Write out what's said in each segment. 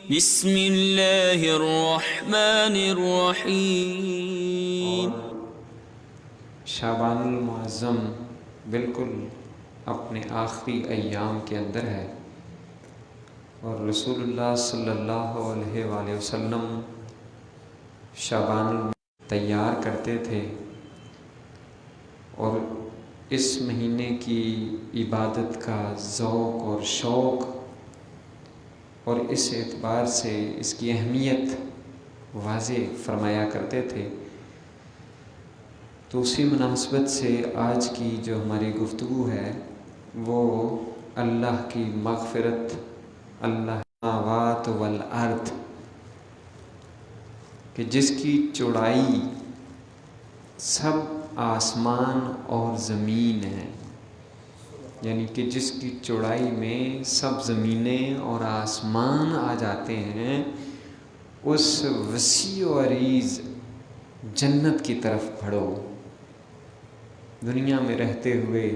بسم اللہ الرحمن الرحیم۔ شعبان المعظم بالکل اپنے آخری ایام کے اندر ہے، اور رسول اللہ صلی اللہ علیہ وآلہ وسلم شعبان تیار کرتے تھے، اور اس مہینے کی عبادت کا ذوق اور شوق اور اس اعتبار سے اس کی اہمیت واضح فرمایا کرتے تھے۔ تو اسی مناسبت سے آج کی جو ہماری گفتگو ہے وہ اللہ کی مغفرت، اللہ السماوات والارض، کہ جس کی چوڑائی سب آسمان اور زمین ہے، یعنی کہ جس کی چوڑائی میں سب زمینیں اور آسمان آ جاتے ہیں، اس وسیع و عریض جنت کی طرف بڑھو۔ دنیا میں رہتے ہوئے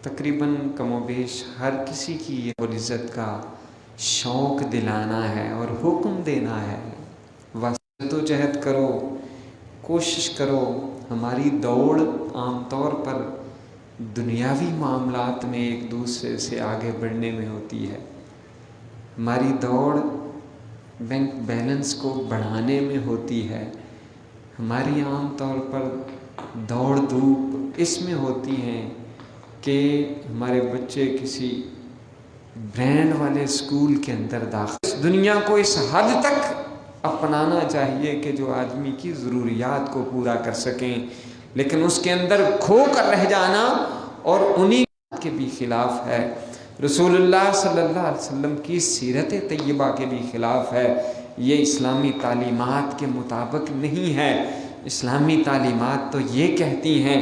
تقریباً کم و بیش ہر کسی کی یہ عزت کا شوق دلانا ہے اور حکم دینا ہے، جدوجہد کرو، کوشش کرو۔ ہماری دوڑ عام طور پر دنیاوی معاملات میں ایک دوسرے سے آگے بڑھنے میں ہوتی ہے، ہماری دوڑ بینک بیلنس کو بڑھانے میں ہوتی ہے، ہماری عام طور پر دوڑ دھوپ اس میں ہوتی ہیں کہ ہمارے بچے کسی برانڈ والے اسکول کے اندر داخل۔ اس دنیا کو اس حد تک اپنانا چاہیے کہ جو آدمی کی ضروریات کو پورا کر سکیں، لیکن اس کے اندر کھو کر رہ جانا اور انہی کے بھی خلاف ہے، رسول اللہ صلی اللہ علیہ وسلم کی سیرت طیبہ کے بھی خلاف ہے۔ یہ اسلامی تعلیمات کے مطابق نہیں ہے۔ اسلامی تعلیمات تو یہ کہتی ہیں،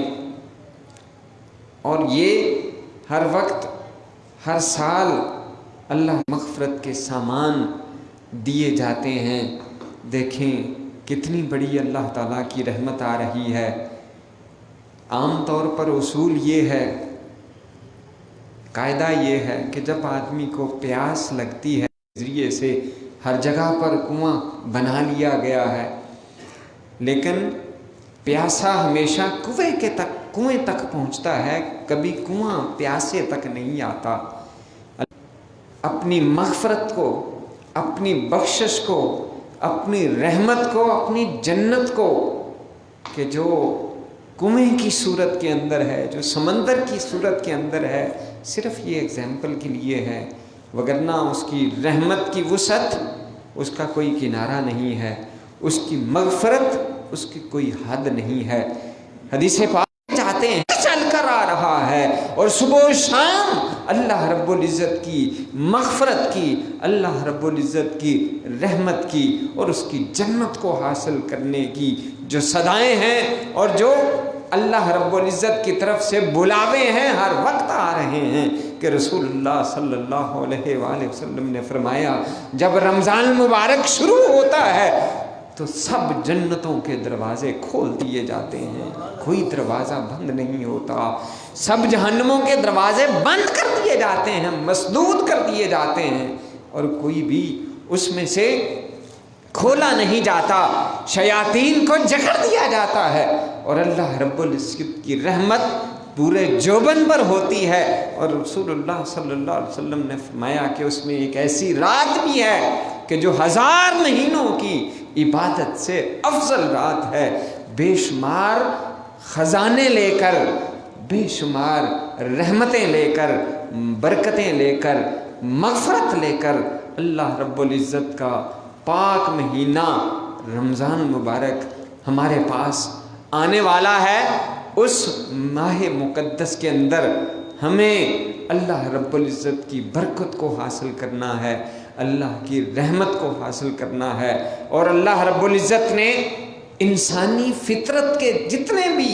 اور یہ ہر وقت ہر سال اللہ مغفرت کے سامان دیے جاتے ہیں۔ دیکھیں کتنی بڑی اللہ تعالیٰ کی رحمت آ رہی ہے۔ عام طور پر اصول یہ ہے، قاعدہ یہ ہے کہ جب آدمی کو پیاس لگتی ہے، ذریعے سے ہر جگہ پر کنواں بنا لیا گیا ہے، لیکن پیاسا ہمیشہ کنویں تک پہنچتا ہے، کبھی کنواں پیاسے تک نہیں آتا۔ اپنی مغفرت کو، اپنی بخشش کو، اپنی رحمت کو، اپنی جنت کو، کہ جو کنویں کی صورت کے اندر ہے، جو سمندر کی صورت کے اندر ہے، صرف یہ اگزامپل کے لیے ہے، وگرنہ اس کی رحمت کی وسعت اس کا کوئی کنارہ نہیں ہے، اس کی مغفرت اس کی کوئی حد نہیں ہے۔ حدیث پاک چاہتے ہیں چل کر آ رہا ہے، اور صبح و شام اللہ رب العزت کی مغفرت کی، اللہ رب العزت کی رحمت کی اور اس کی جنت کو حاصل کرنے کی جو صدائیں ہیں اور جو اللہ رب العزت کی طرف سے بلاوے ہیں، ہر وقت آ رہے ہیں۔ کہ رسول اللہ صلی اللہ علیہ وآلہ وسلم نے فرمایا، جب رمضان مبارک شروع ہوتا ہے تو سب جنتوں کے دروازے کھول دیے جاتے ہیں، کوئی دروازہ بند نہیں ہوتا، سب جہنموں کے دروازے بند کر دیے جاتے ہیں، مسدود کر دیے جاتے ہیں، اور کوئی بھی اس میں سے کھولا نہیں جاتا، شیاطین کو جکڑ دیا جاتا ہے، اور اللہ رب العزت کی رحمت پورے جوبن پر ہوتی ہے۔ اور رسول اللہ صلی اللہ علیہ وسلم نے فرمایا کہ اس میں ایک ایسی رات بھی ہے کہ جو 1000 مہینوں کی عبادت سے افضل رات ہے، بے شمار خزانے لے کر، بے شمار رحمتیں لے کر، برکتیں لے کر، مغفرت لے کر اللہ رب العزت کا پاک مہینہ رمضان مبارک ہمارے پاس آنے والا ہے۔ اس ماہ مقدس کے اندر ہمیں اللہ رب العزت کی برکت کو حاصل کرنا ہے، اللہ کی رحمت کو حاصل کرنا ہے، اور اللہ رب العزت نے انسانی فطرت کے جتنے بھی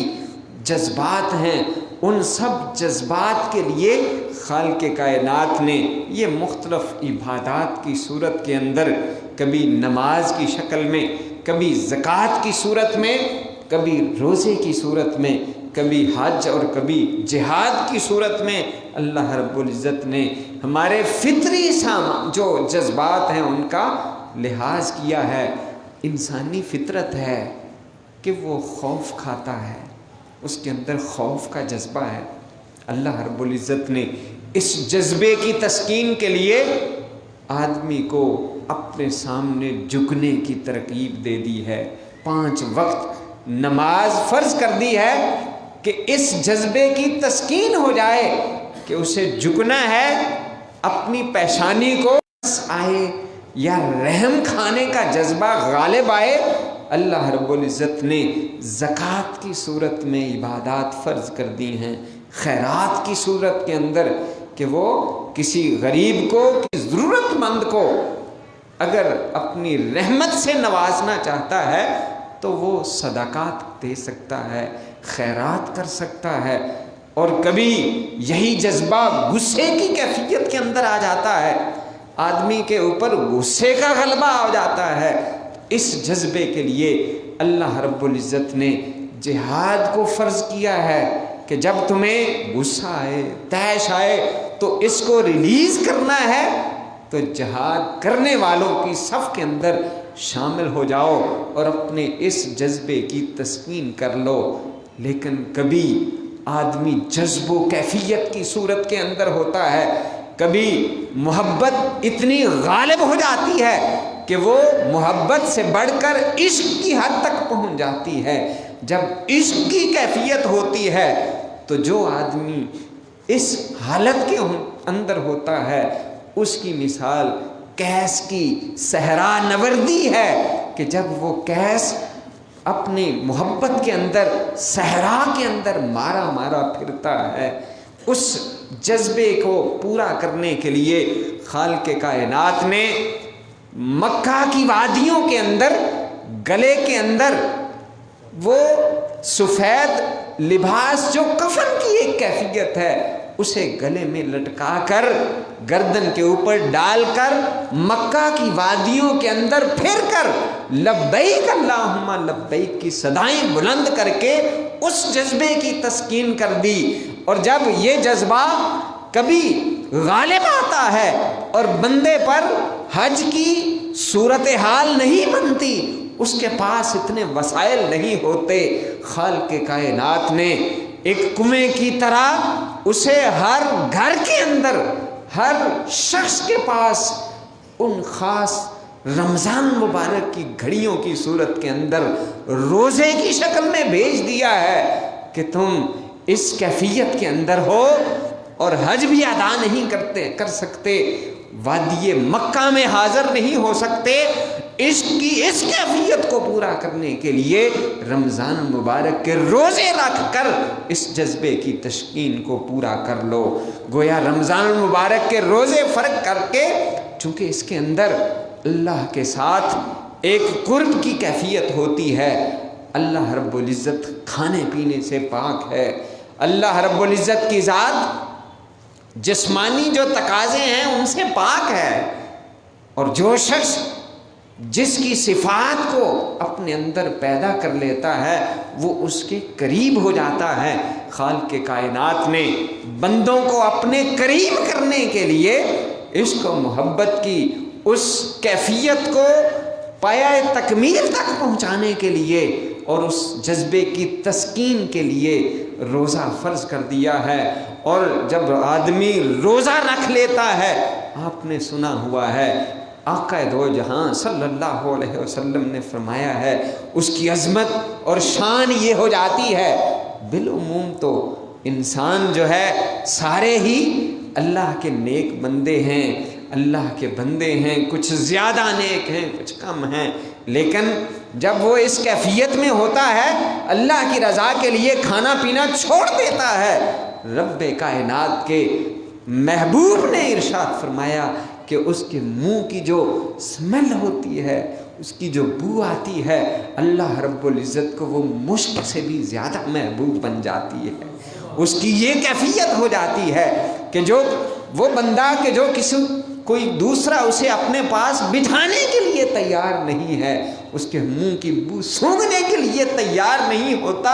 جذبات ہیں، ان سب جذبات کے لیے خالق کائنات نے یہ مختلف عبادات کی صورت کے اندر، کبھی نماز کی شکل میں، کبھی زکوٰۃ کی صورت میں، کبھی روزے کی صورت میں، کبھی حج اور کبھی جہاد کی صورت میں، اللہ رب العزت نے ہمارے فطری جو جذبات ہیں ان کا لحاظ کیا ہے۔ انسانی فطرت ہے کہ وہ خوف کھاتا ہے، اس کے اندر خوف کا جذبہ ہے۔ اللہ رب العزت نے اس جذبے کی تسکین کے لیے آدمی کو اپنے سامنے جھکنے کی ترغیب دے دی ہے، 5 وقت نماز فرض کر دی ہے کہ اس جذبے کی تسکین ہو جائے کہ اسے جھکنا ہے، اپنی پیشانی کو آئے یا رحم کھانے کا جذبہ غالب آئے۔ اللہ رب العزت نے زکوٰۃ کی صورت میں عبادات فرض کر دی ہیں، خیرات کی صورت کے اندر کہ وہ کسی غریب کو، کسی ضرورت مند کو اگر اپنی رحمت سے نوازنا چاہتا ہے تو وہ صدقات دے سکتا ہے، خیرات کر سکتا ہے۔ اور کبھی یہی جذبہ غصے کی کیفیت کے اندر آ جاتا ہے، آدمی کے اوپر غصے کا غلبہ ہو جاتا ہے۔ اس جذبے کے لیے اللہ رب العزت نے جہاد کو فرض کیا ہے کہ جب تمہیں غصہ آئے، طیش آئے تو اس کو ریلیز کرنا ہے تو جہاد کرنے والوں کی صف کے اندر شامل ہو جاؤ اور اپنے اس جذبے کی تسکین کر لو۔ لیکن کبھی آدمی جذب و کیفیت کی صورت کے اندر ہوتا ہے، کبھی محبت اتنی غالب ہو جاتی ہے کہ وہ محبت سے بڑھ کر عشق کی حد تک پہنچ جاتی ہے۔ جب عشق کی کیفیت ہوتی ہے تو جو آدمی اس حالت کے اندر ہوتا ہے اس کی مثال قیس کی صحرا نوردی ہے کہ جب وہ قیس اپنی محبت کے اندر صحرا کے اندر مارا مارا پھرتا ہے، اس جذبے کو پورا کرنے کے لیے خالق کائنات نے مکہ کی وادیوں کے اندر گلے کے اندر وہ سفید لباس جو کفن کی ایک کیفیت ہے اسے گلے میں لٹکا کر گردن کے اوپر ڈال کر مکہ کی وادیوں کے اندر پھر کر لبیک اللہم لبیک کی صدائیں بلند کر کے اس جذبے کی تسکین کر دی۔ اور جب یہ جذبہ کبھی غالب آتا ہے اور بندے پر حج کی صورتحال نہیں بنتی، اس کے پاس اتنے وسائل نہیں ہوتے، خالق کائنات نے ایک کنویں کی طرح اسے ہر گھر کے اندر ہر شخص کے پاس ان خاص رمضان مبارک کی گھڑیوں کی صورت کے اندر روزے کی شکل میں بھیج دیا ہے کہ تم اس کیفیت کے اندر ہو اور حج بھی ادا نہیں کر سکتے، وادی مکہ میں حاضر نہیں ہو سکتے، عشق کی اس کیفیت کو پورا کرنے کے لیے رمضان مبارک کے روزے رکھ کر اس جذبے کی تسکین کو پورا کر لو۔ گویا رمضان مبارک کے روزے فرق کر کے، چونکہ اس کے اندر اللہ کے ساتھ ایک قرب کی کیفیت ہوتی ہے، اللہ رب العزت کھانے پینے سے پاک ہے، اللہ رب العزت کی ذات جسمانی جو تقاضے ہیں ان سے پاک ہے، اور جو شخص جس کی صفات کو اپنے اندر پیدا کر لیتا ہے وہ اس کے قریب ہو جاتا ہے۔ خالق کائنات نے بندوں کو اپنے قریب کرنے کے لیے عشق و محبت کی اس کیفیت کو پایۂ تکمیل تک پہنچانے کے لیے اور اس جذبے کی تسکین کے لیے روزہ فرض کر دیا ہے۔ اور جب آدمی روزہ رکھ لیتا ہے، آپ نے سنا ہوا ہے آقا دو جہاں صلی اللہ علیہ وسلم نے فرمایا ہے، اس کی عظمت اور شان یہ ہو جاتی ہے، بالعموم تو انسان جو ہے سارے ہی اللہ کے نیک بندے ہیں، اللہ کے بندے ہیں، کچھ زیادہ نیک ہیں کچھ کم ہیں، لیکن جب وہ اس کیفیت میں ہوتا ہے اللہ کی رضا کے لیے کھانا پینا چھوڑ دیتا ہے، رب کائنات کے محبوب نے ارشاد فرمایا کہ اس کے منہ کی جو سمیل ہوتی ہے، اس کی جو بو آتی ہے، اللہ رب العزت کو وہ مشک سے بھی زیادہ محبوب بن جاتی ہے۔ اس کی یہ کیفیت ہو جاتی ہے کہ جو وہ بندہ کہ جو کوئی دوسرا اسے اپنے پاس بٹھانے کے لیے تیار نہیں ہے، اس کے منہ کی بو سونگھنے کے لیے تیار نہیں ہوتا،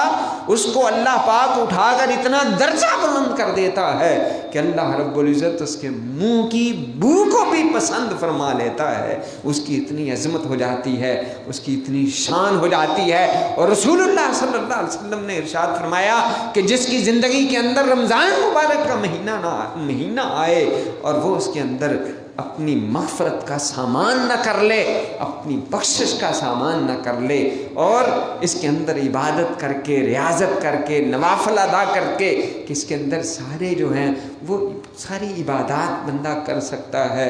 اس کو اللہ پاک اٹھا کر اتنا درجہ بلند کر دیتا ہے کہ اللہ رب العزت اس کے منہ کی بو کو بھی پسند فرما لیتا ہے، اس کی اتنی عظمت ہو جاتی ہے، اس کی اتنی شان ہو جاتی ہے۔ اور رسول اللہ صلی اللہ علیہ وسلم نے ارشاد فرمایا کہ جس کی زندگی کے اندر رمضان مبارک کا مہینہ آئے اور وہ اس کے اندر اپنی مغفرت کا سامان نہ کر لے، اپنی بخشش کا سامان نہ کر لے، اور اس کے اندر عبادت کر کے، ریاضت کر کے، نوافل ادا کر کے، کہ اس کے اندر سارے جو ہیں وہ ساری عبادات بندہ کر سکتا ہے،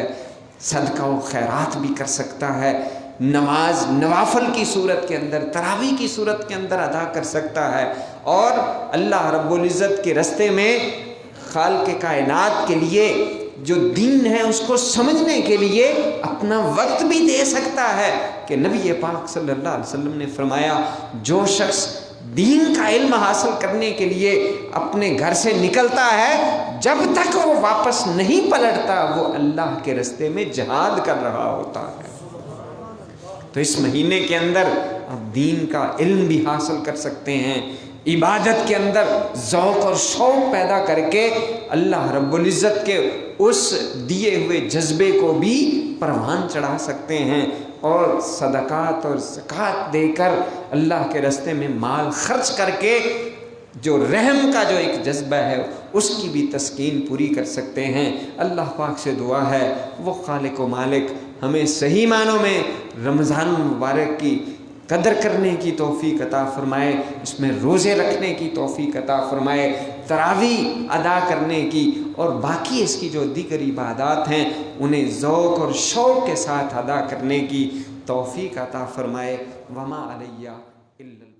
صدقہ و خیرات بھی کر سکتا ہے، نماز نوافل کی صورت کے اندر، تراویح کی صورت کے اندر ادا کر سکتا ہے، اور اللہ رب العزت کے راستے میں خالق کائنات کے لیے جو دین ہے اس کو سمجھنے کے لیے اپنا وقت بھی دے سکتا ہے۔ کہ نبی پاک صلی اللہ علیہ وسلم نے فرمایا جو شخص دین کا علم حاصل کرنے کے لیے اپنے گھر سے نکلتا ہے، جب تک وہ واپس نہیں پلٹتا وہ اللہ کے راستے میں جہاد کر رہا ہوتا ہے۔ تو اس مہینے کے اندر آپ دین کا علم بھی حاصل کر سکتے ہیں، عبادت کے اندر ذوق اور شوق پیدا کر کے اللہ رب العزت کے اس دیے ہوئے جذبے کو بھی پروان چڑھا سکتے ہیں، اور صدقات اور زکوٰۃ دے کر اللہ کے راستے میں مال خرچ کر کے جو رحم کا جو ایک جذبہ ہے اس کی بھی تسکین پوری کر سکتے ہیں۔ اللہ پاک سے دعا ہے وہ خالق و مالک ہمیں صحیح معنوں میں رمضان مبارک کی قدر کرنے کی توفیق عطا فرمائے، اس میں روزے رکھنے کی توفیق عطا فرمائے، تراویح ادا کرنے کی اور باقی اس کی جو دیگر عبادات ہیں انہیں ذوق اور شوق کے ساتھ ادا کرنے کی توفیق عطا فرمائے۔ وما علیہ الا